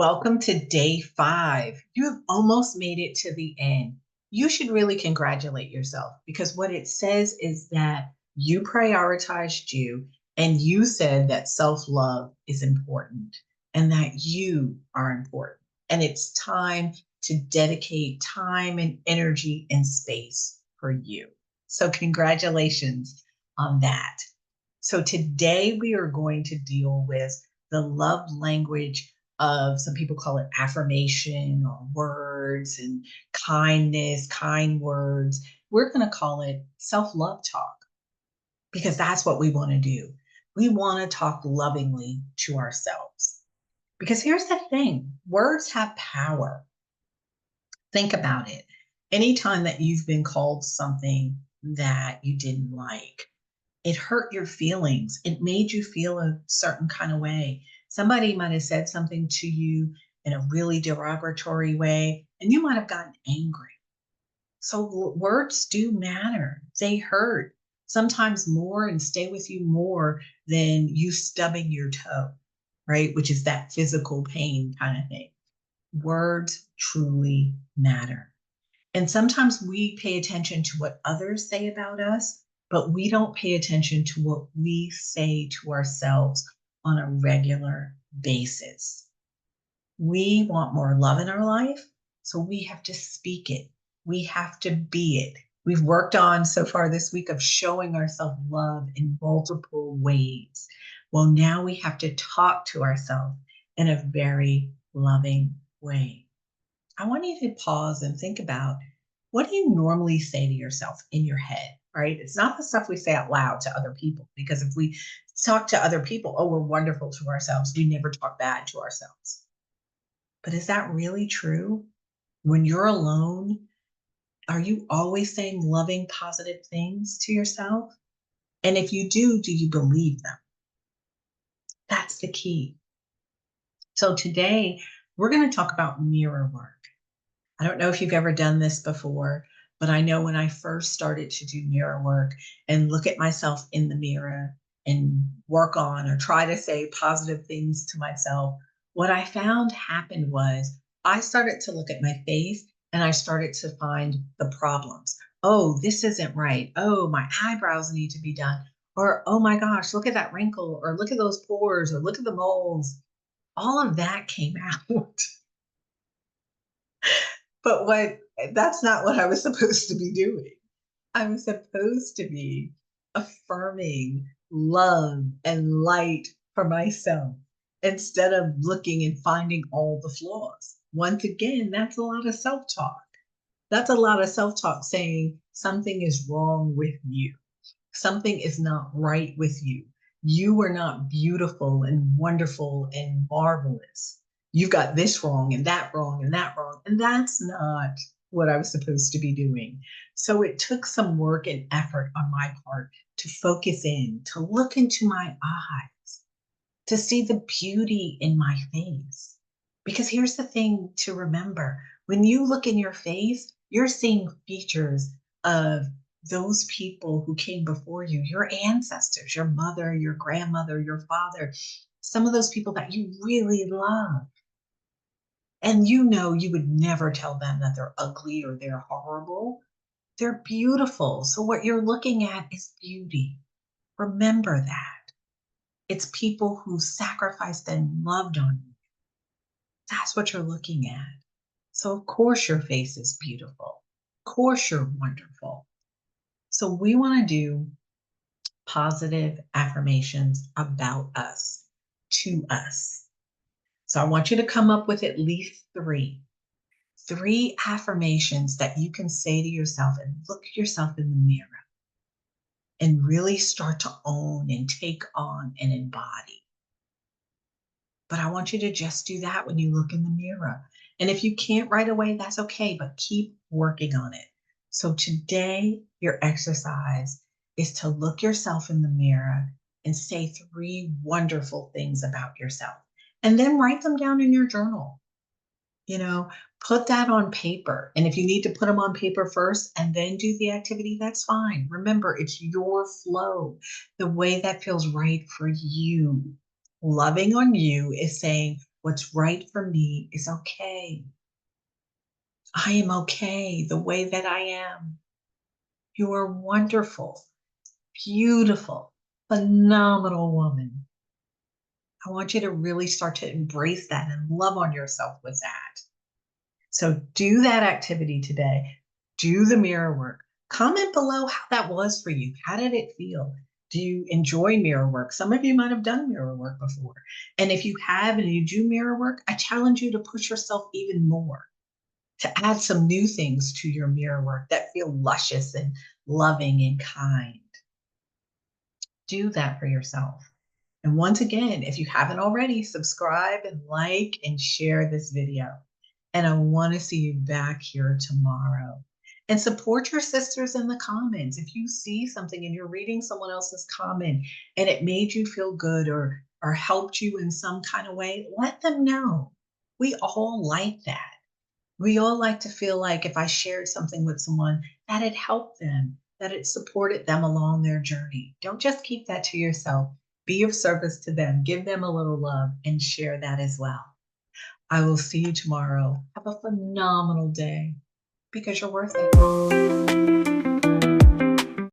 Welcome to day 5. You have almost made it to the end. You should really congratulate yourself because what it says is that you prioritized you and you said that self love is important and that you are important. And it's time to dedicate time and energy and space for you. So, congratulations on that. So today we are going to deal with the love language of, some people call it affirmation or words and kindness, kind words. We're going to call it self-love talk because that's what we want to do. We want to talk lovingly to ourselves. Because here's the thing, words have power. Think about it. Anytime that you've been called something that you didn't like, it hurt your feelings. It made you feel a certain kind of way. Somebody might have said something to you in a really derogatory way, and you might have gotten angry. So words do matter. They hurt sometimes more and stay with you more than you stubbing your toe, right? Which is that physical pain kind of thing. Words truly matter. And sometimes we pay attention to what others say about us, but we don't pay attention to what we say to ourselves on a regular basis. We want more love in our life, so we have to speak it. We have to be it. We've worked on so far this week of showing ourselves love in multiple ways. Well, now we have to talk to ourselves in a very loving way. I want you to pause and think about, what do you normally say to yourself in your head, right? It's not the stuff we say out loud to other people, because if we talk to other people, oh, we're wonderful to ourselves. We never talk bad to ourselves. But is that really true? When you're alone, are you always saying loving, positive things to yourself? And if you do you believe them? That's the key. So today, we're going to talk about mirror work. I don't know if you've ever done this before, but I know when I first started to do mirror work and look at myself in the mirror and work on or try to say positive things to myself, what I found happened was I started to look at my face and I started to find the problems. Oh, this isn't right. Oh, my eyebrows need to be done. Or, oh my gosh, look at that wrinkle, or look at those pores, or look at the moles. All of that came out. But what that's not what I was supposed to be doing. I was supposed to be affirming love and light for myself instead of looking and finding all the flaws. Once again, that's a lot of self-talk. That's a lot of self-talk saying something is wrong with you. Something is not right with you. You are not beautiful and wonderful and marvelous. You've got this wrong and that wrong and that wrong. And that's not what I was supposed to be doing. So it took some work and effort on my part to focus in, to look into my eyes, to see the beauty in my face. Because here's the thing to remember, when you look in your face, you're seeing features of those people who came before you, your ancestors, your mother, your grandmother, your father, some of those people that you really love. And you know you would never tell them that they're ugly or they're horrible. They're beautiful. So what you're looking at is beauty. Remember that. It's people who sacrificed and loved on you. That's what you're looking at. So of course your face is beautiful. Of course you're wonderful. So we want to do positive affirmations about us, to us. So I want you to come up with at least three affirmations that you can say to yourself and look at yourself in the mirror and really start to own and take on and embody. But I want you to just do that when you look in the mirror. And if you can't right away, that's okay, but keep working on it. So today, your exercise is to look yourself in the mirror and say 3 wonderful things about yourself. And then write them down in your journal. You know, put that on paper. And if you need to put them on paper first and then do the activity, that's fine. Remember, it's your flow, the way that feels right for you. Loving on you is saying, What's right for me is okay. I am okay the way that I am. You are wonderful, beautiful, phenomenal woman. I want you to really start to embrace that and love on yourself with that. So do that activity today. Do the mirror work. Comment below how that was for you. How did it feel? Do you enjoy mirror work? Some of you might have done mirror work before. And if you have and you do mirror work, I challenge you to push yourself even more, to add some new things to your mirror work that feel luscious and loving and kind. Do that for yourself. And once again, if you haven't already, subscribe and like and share this video. And I want to see you back here tomorrow. And support your sisters in the comments. If you see something and you're reading someone else's comment and it made you feel good or helped you in some kind of way, let them know. We all like that. We all like to feel like if I shared something with someone, that it helped them, that it supported them along their journey. Don't just keep that to yourself. Be of service to them. Give them a little love and share that as well. I will see you tomorrow. Have a phenomenal day because you're worth it.